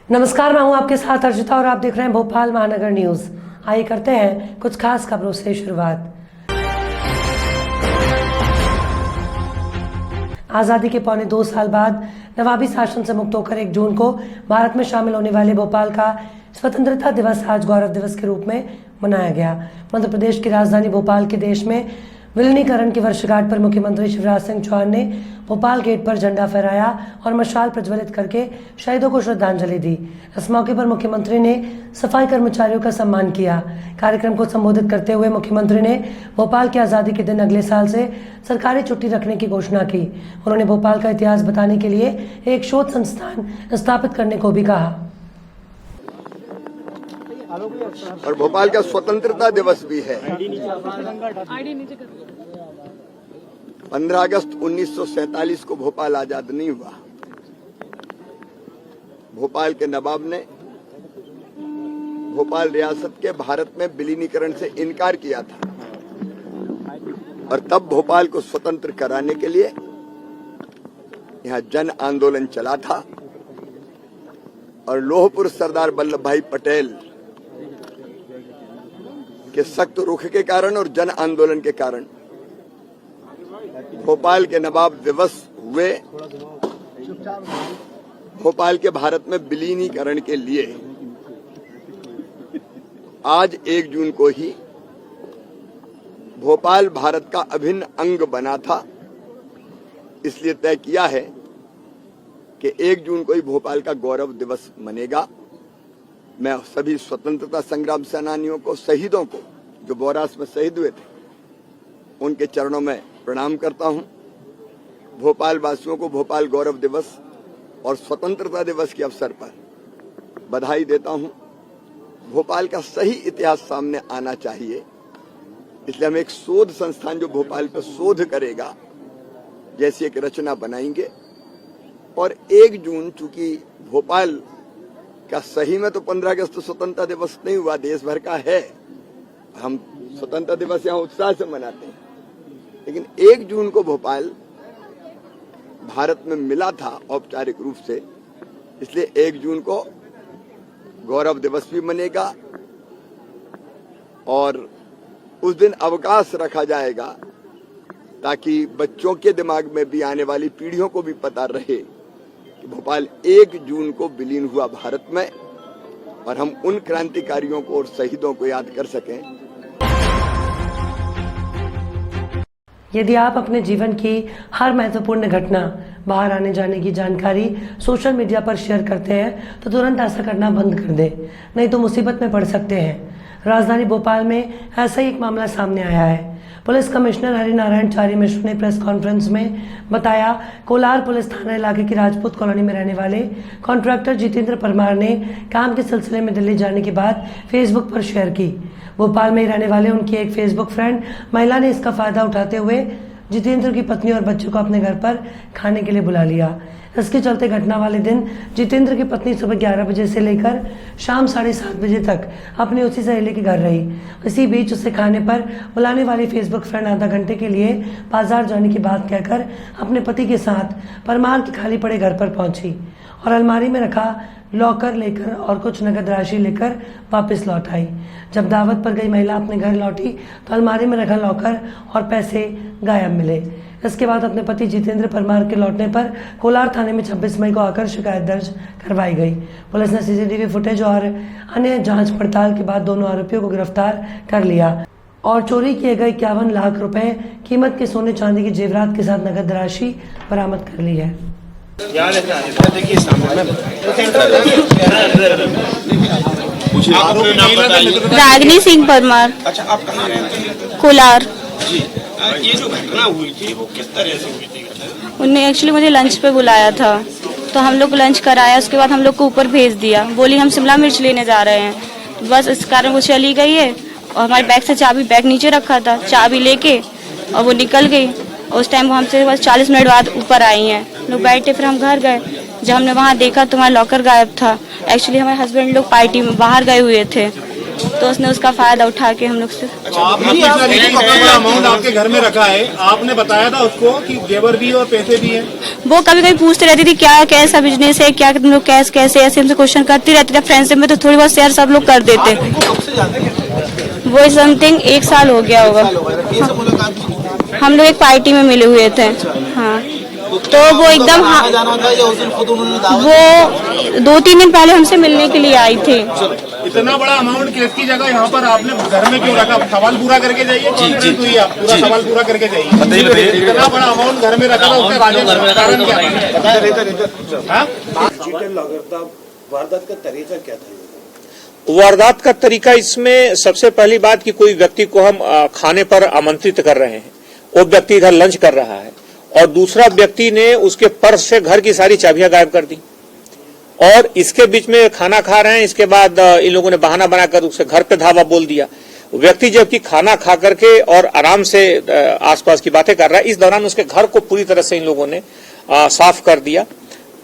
नमस्कार, मैं हूं आपके साथ अर्जिता और आप देख रहे हैं भोपाल महानगर न्यूज। आइए करते हैं कुछ खास खबरों से शुरुआत। आजादी के पौने 2 साल बाद नवाबी शासन से मुक्त होकर 1 जून को भारत में शामिल होने वाले भोपाल का स्वतंत्रता दिवस आज गौरव दिवस के रूप में मनाया गया। मध्य प्रदेश की राजधानी भोपाल के देश में विलीनीकरण की वर्षगांठ पर मुख्यमंत्री शिवराज सिंह चौहान ने भोपाल गेट पर झंडा फहराया और मशाल प्रज्वलित करके शहीदों को श्रद्धांजलि दी। इस मौके पर मुख्यमंत्री ने सफाई कर्मचारियों का सम्मान किया। कार्यक्रम को संबोधित करते हुए मुख्यमंत्री ने भोपाल की आज़ादी के दिन अगले साल से सरकारी छुट्टी रखने की घोषणा की। उन्होंने भोपाल का इतिहास बताने के लिए एक शोध संस्थान स्थापित करने को भी कहा। और भोपाल का स्वतंत्रता दिवस भी है। 15 अगस्त 1947 को भोपाल आजाद नहीं हुआ। भोपाल के नवाब ने भोपाल रियासत के भारत में विलीनीकरण से इनकार किया था और तब भोपाल को स्वतंत्र कराने के लिए यहां जन आंदोलन चला था और लौह पुरुष सरदार वल्लभ भाई पटेल के सख्त रुख के कारण और जन आंदोलन के कारण भोपाल के नवाब दिवस हुए। भोपाल के भारत में विलीनीकरण के लिए आज 1 जून को ही भोपाल भारत का अभिन्न अंग बना था। इसलिए तय किया है कि 1 जून को ही भोपाल का गौरव दिवस मनेगा। मैं सभी स्वतंत्रता संग्राम सेनानियों को, शहीदों को जो बोरास में शहीद हुए थे, उनके चरणों में प्रणाम करता हूं। भोपाल वासियों को भोपाल गौरव दिवस और स्वतंत्रता दिवस के अवसर पर बधाई देता हूं। भोपाल का सही इतिहास सामने आना चाहिए, इसलिए हम एक शोध संस्थान जो भोपाल पर शोध करेगा जैसी एक रचना बनाएंगे। और 1 जून चूंकि भोपाल का सही में तो 15 अगस्त स्वतंत्रता दिवस नहीं हुआ, देश भर का है, हम स्वतंत्रता दिवस यहाँ उत्साह से मनाते हैं, लेकिन 1 जून को भोपाल भारत में मिला था औपचारिक रूप से, इसलिए 1 जून को गौरव दिवस भी मनेगा और उस दिन अवकाश रखा जाएगा ताकि बच्चों के दिमाग में भी, आने वाली पीढ़ियों को भी पता रहे कि भोपाल 1 जून को विलीन हुआ भारत में और हम उन क्रांतिकारियों को और शहीदों को याद कर सकें। यदि आप अपने जीवन की हर महत्वपूर्ण घटना, बाहर आने जाने की जानकारी सोशल मीडिया पर शेयर करते हैं तो तुरंत ऐसा करना बंद कर दें, नहीं तो मुसीबत में पड़ सकते हैं। राजधानी भोपाल में ऐसा ही एक मामला सामने आया है। पुलिस कमिश्नर हरिनारायण चारी मिश्र ने प्रेस कॉन्फ्रेंस में बताया, कोलार पुलिस थाना इलाके की राजपूत कॉलोनी में रहने वाले कॉन्ट्रैक्टर जितेंद्र परमार ने काम के सिलसिले में दिल्ली जाने के बाद फेसबुक पर शेयर की। भोपाल में ही रहने वाले उनकी एक फेसबुक फ्रेंड महिला ने इसका फायदा उठाते हुए जितेंद्र की पत्नी और बच्चों को अपने घर पर खाने के लिए बुला लिया। इसके चलते घटना वाले दिन जितेंद्र की पत्नी सुबह 11 बजे से लेकर शाम 7:30 बजे तक अपनी उसी सहेली के घर रही। इसी बीच उसे खाने पर बुलाने वाली फेसबुक फ्रेंड आधा घंटे के लिए बाजार जाने की बात कहकर अपने पति के साथ परमार के खाली पड़े घर पर पहुंची और अलमारी में रखा लॉकर लेकर और कुछ नगद राशि लेकर वापस लौट आई। जब दावत पर गई महिला अपने घर लौटी तो अलमारी में रखा लॉकर और पैसे गायब मिले। इसके बाद अपने पति जितेंद्र परमार के लौटने पर कोलार थाने में 26 मई को आकर शिकायत दर्ज करवाई गई। पुलिस ने सीसीटीवी फुटेज और अन्य जांच पड़ताल के बाद दोनों आरोपियों को गिरफ्तार कर लिया और चोरी किए गए 51 लाख रुपए कीमत के सोने चांदी की जेवरात के साथ नगद राशि बरामद कर ली है। रागिनी सिंह परमार। अच्छा, आप कहाँ रहते हैं? कोलार। जी, ये जो घटना हुई थी वो किस तरह से हुई थी? उनने एक्चुअली मुझे लंच पे बुलाया था, तो हम लोग लंच कराया, उसके बाद हम लोग को ऊपर भेज दिया। बोली हम शिमला मिर्च लेने जा रहे हैं, तो बस इस कारण वो चली गई है और हमारे बैग से चाबी, बैग नीचे रखा था, चाबी लेके और वो निकल गई। उस टाइम वो हमसे बस 40 मिनट बाद ऊपर आई हैं। लोग बैठे, फिर हम घर गए। जब हमने वहाँ देखा तो हमारा लॉकर गायब था। एक्चुअली हमारे हस्बैंड लोग पार्टी में बाहर गए हुए थे, तो उसने उसका फायदा उठा के हम लोग से आपने कितना अमाउंट आपके घर में रखा है, आपने बताया था उसको कि जेवर भी और पैसे भी हैं? वो कभी कभी पूछते रहती थी क्या कैसा बिजनेस है, क्या तुम लोग कैसे ऐसे हमसे क्वेश्चन करती रहती थी। फ्रेंडशिप में तो थोड़ी बहुत शेयर सब लोग कर देते। वो समथिंग 1 साल हो गया होगा। हम लोग एक पार्टी में मिले हुए थे। हाँ, तो वो एकदम वो 2-3 दिन पहले हमसे मिलने के लिए आई थी। इतना बड़ा अमाउंट केस की जगह यहाँ पर आपने घर में क्यों रखा? सवाल पूरा करके जाइए। जी, आप पूरा सवाल पूरा करके जाइए। इतना बड़ा अमाउंट घर में रखा था, उसका कारण क्या था? वारदात का तरीका क्या था? वारदात का तरीका इसमें सबसे पहली बात कि कोई व्यक्ति को हम खाने पर आमंत्रित कर रहे हैं, वो व्यक्ति इधर लंच कर रहा है और दूसरा व्यक्ति ने उसके पर्स से घर की सारी चाबियां गायब कर दी और इसके बीच में खाना खा रहे हैं। इसके बाद इन लोगों ने बहाना बनाकर उसे घर पे धावा बोल दिया। व्यक्ति जबकि खाना खा करके और आराम से आसपास की बातें कर रहा है, इस दौरान उसके घर को पूरी तरह से इन लोगों ने साफ कर दिया।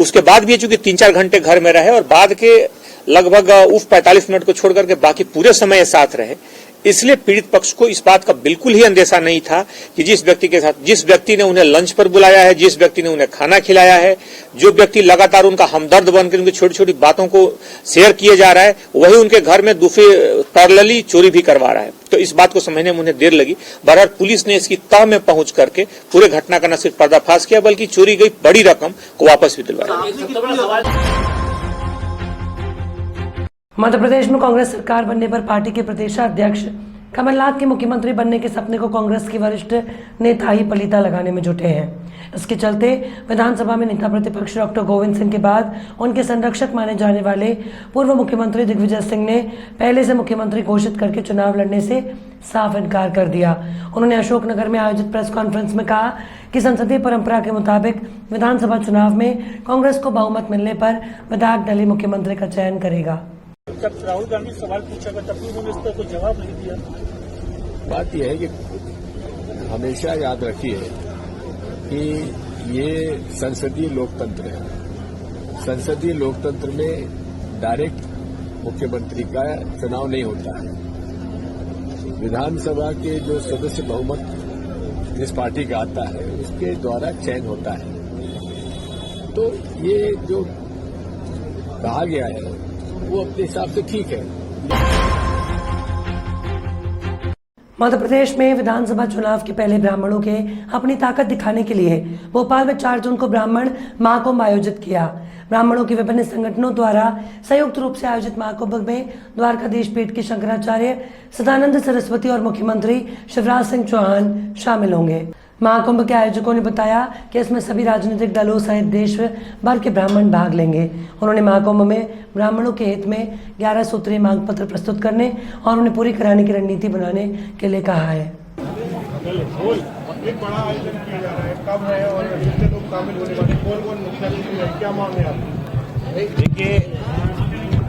उसके बाद भी चूंकि 3-4 घंटे घर में रहे और बाद के लगभग 45 मिनट को छोड़ करके बाकी पूरे समय साथ रहे, इसलिए पीड़ित पक्ष को इस बात का बिल्कुल ही अंदेशा नहीं था कि जिस व्यक्ति के साथ, जिस व्यक्ति ने उन्हें लंच पर बुलाया है, जिस व्यक्ति ने उन्हें खाना खिलाया है, जो व्यक्ति लगातार उनका हमदर्द बनकर उनकी छोटी छोटी बातों को शेयर किए जा रहा है, वही उनके घर में दूसरी पैरेलली चोरी भी करवा रहा है। तो इस बात को समझने में उन्हें देर लगी। बहरहाल पुलिस ने इसकी तह में पहुंच करके पूरे घटना का न सिर्फ पर्दाफाश किया बल्कि चोरी गई बड़ी रकम को वापस भी दिलवाया। मध्य प्रदेश में कांग्रेस सरकार बनने पर पार्टी के प्रदेशाध्यक्ष कमलनाथ के मुख्यमंत्री बनने के सपने को कांग्रेस के वरिष्ठ नेता ही पलीता लगाने में जुटे हैं। इसके चलते विधानसभा में नेता प्रतिपक्ष डॉक्टर गोविंद सिंह के बाद उनके संरक्षक माने जाने वाले पूर्व मुख्यमंत्री दिग्विजय सिंह ने पहले से मुख्यमंत्री घोषित करके चुनाव लड़ने से साफ इनकार कर दिया। उन्होंने अशोकनगर में आयोजित प्रेस कॉन्फ्रेंस में कहा कि संसदीय परंपरा के मुताबिक विधानसभा चुनाव में कांग्रेस को बहुमत मिलने पर विधायक दल ही मुख्यमंत्री का चयन करेगा। जब राहुल गांधी सवाल पूछा तब भी उन्होंने इस पर कोई जवाब नहीं दिया। बात यह है कि हमेशा याद रखिए कि ये संसदीय लोकतंत्र है। संसदीय लोकतंत्र में डायरेक्ट मुख्यमंत्री का चुनाव नहीं होता है। विधानसभा के जो सदस्य बहुमत जिस पार्टी का आता है उसके द्वारा चयन होता है। तो ये जो कहा गया है वो अपने हिसाब से ठीक है। मध्य प्रदेश में विधानसभा चुनाव के पहले ब्राह्मणों के अपनी ताकत दिखाने के लिए भोपाल में 4 जून को ब्राह्मण महाकुंभ आयोजित किया। ब्राह्मणों के विभिन्न संगठनों द्वारा संयुक्त रूप से आयोजित महाकुंभ में द्वारकाधीश पीठ के शंकराचार्य सदानंद सरस्वती और मुख्यमंत्री शिवराज सिंह चौहान शामिल होंगे। महाकुंभ के आयोजकों ने बताया कि इसमें सभी राजनीतिक दलों सहित देश भर के ब्राह्मण भाग लेंगे। उन्होंने महाकुंभ में ब्राह्मणों के हित में 11 सूत्रीय मांग पत्र प्रस्तुत करने और उन्हें पूरी कराने की रणनीति बनाने के लिए कहा है। एक बड़ा आयोजन किया जा रहा है, कब है और कितने लोग शामिल होने वाले, कौन मुख्य अतिथि है, क्या मांग है आपकी? देखिए,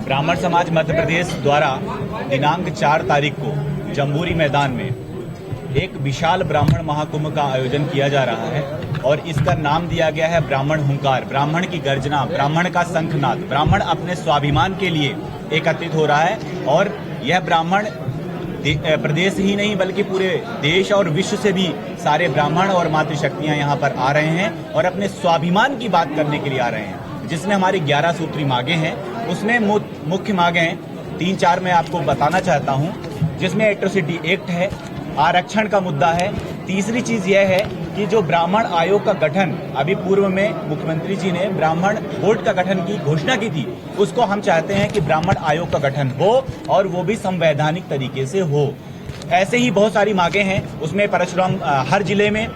ब्राह्मण समाज मध्य प्रदेश द्वारा दिनांक 4 तारीख को जम्बूरी मैदान में एक विशाल ब्राह्मण महाकुंभ का आयोजन किया जा रहा है और इसका नाम दिया गया है ब्राह्मण हुंकार। ब्राह्मण की गर्जना, ब्राह्मण का शंखनाद। ब्राह्मण अपने स्वाभिमान के लिए एकत्रित हो रहा है और यह ब्राह्मण प्रदेश ही नहीं बल्कि पूरे देश और विश्व से भी सारे ब्राह्मण और मातृशक्तियां यहाँ पर आ रहे हैं और अपने स्वाभिमान की बात करने के लिए आ रहे हैं। जिसमें हमारी 11 सूत्री मांगे हैं, उसमें मुख्य मांगे 3-4 मैं आपको बताना चाहता हूँ, जिसमें एट्रोसिटी एक्ट है, आरक्षण का मुद्दा है। तीसरी चीज यह है कि जो ब्राह्मण आयोग का गठन अभी पूर्व में मुख्यमंत्री जी ने ब्राह्मण बोर्ड का गठन की घोषणा की थी, उसको हम चाहते हैं कि ब्राह्मण आयोग का गठन हो और वो भी संवैधानिक तरीके से हो। ऐसे ही बहुत सारी मांगे हैं। उसमें परशुराम, हर जिले में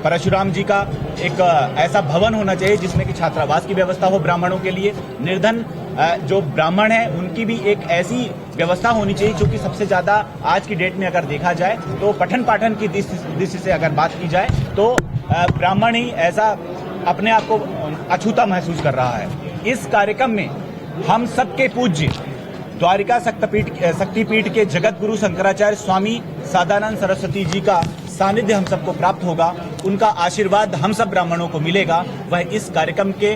परशुराम जी का एक ऐसा भवन होना चाहिए जिसमें कि छात्रावास की व्यवस्था हो ब्राह्मणों के लिए। निर्धन जो ब्राह्मण है उनकी भी एक ऐसी व्यवस्था होनी चाहिए, जो कि सबसे ज्यादा आज की डेट में अगर देखा जाए तो पठन पाठन की दृष्टि से अगर बात की जाए तो ब्राह्मण ही ऐसा अपने आप को अछूता महसूस कर रहा है। इस कार्यक्रम में हम सबके पूज्य द्वारिका शक्तिपीठ के जगत गुरु शंकराचार्य स्वामी सदानंद सरस्वती जी का सानिध्य हम सबको प्राप्त होगा, उनका आशीर्वाद हम सब ब्राह्मणों को मिलेगा। वह इस कार्यक्रम के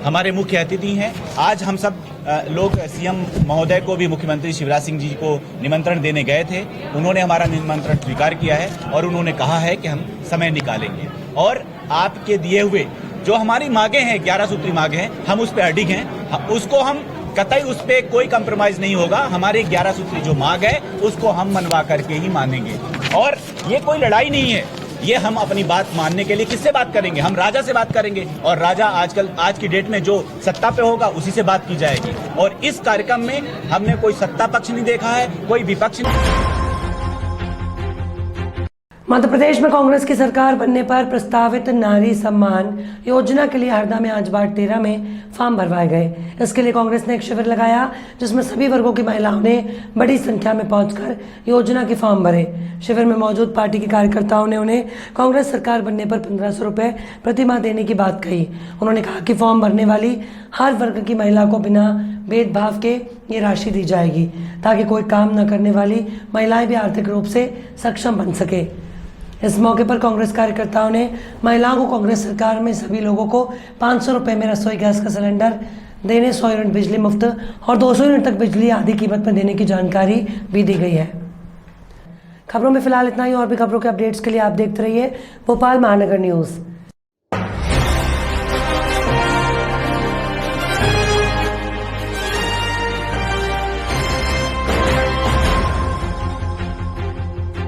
हमारे मुख्य अतिथि हैं। आज हम सब लोग सीएम महोदय को भी, मुख्यमंत्री शिवराज सिंह जी को निमंत्रण देने गए थे। उन्होंने हमारा निमंत्रण स्वीकार किया है और उन्होंने कहा है कि हम समय निकालेंगे और आपके दिए हुए जो हमारी मांगे हैं, 11 सूत्री मांगे हैं, हम उस पर अडिग हैं। उसको हम कतई, उस पर कोई कंप्रोमाइज नहीं होगा। हमारी 11 सूत्री जो मांग है उसको हम मनवा करके ही मानेंगे और ये कोई लड़ाई नहीं है। ये हम अपनी बात मानने के लिए किससे बात करेंगे? हम राजा से बात करेंगे और राजा आज की डेट में जो सत्ता पे होगा उसी से बात की जाएगी। और इस कार्यक्रम में हमने कोई सत्ता पक्ष नहीं देखा है, कोई विपक्ष नहीं। मध्य प्रदेश में कांग्रेस की सरकार बनने पर प्रस्तावित नारी सम्मान योजना के लिए हरदा में आज वार्ड 13 में फॉर्म भरवाए गए। इसके लिए कांग्रेस ने एक शिविर लगाया जिसमें सभी वर्गों की महिलाओं ने बड़ी संख्या में पहुंचकर योजना के फॉर्म भरे। शिविर में मौजूद पार्टी के कार्यकर्ताओं ने उन्हें कांग्रेस सरकार बनने पर 1500 रुपए प्रति माह देने की बात कही। उन्होंने कहा कि फॉर्म भरने वाली हर वर्ग की महिला को बिना भेदभाव के ये राशि दी जाएगी ताकि कोई काम न करने वाली महिलाएं भी आर्थिक रूप से सक्षम बन सके। इस मौके पर कांग्रेस कार्यकर्ताओं ने महिलाओं को कांग्रेस सरकार में सभी लोगों को 500 रुपए में रसोई गैस का सिलेंडर देने, 100 यूनिट बिजली मुफ्त और 200 यूनिट तक बिजली आधी कीमत में देने की जानकारी भी दी गई है। खबरों में फिलहाल इतना ही। और भी खबरों के अपडेट्स के लिए आप देखते रहिए भोपाल महानगर न्यूज़।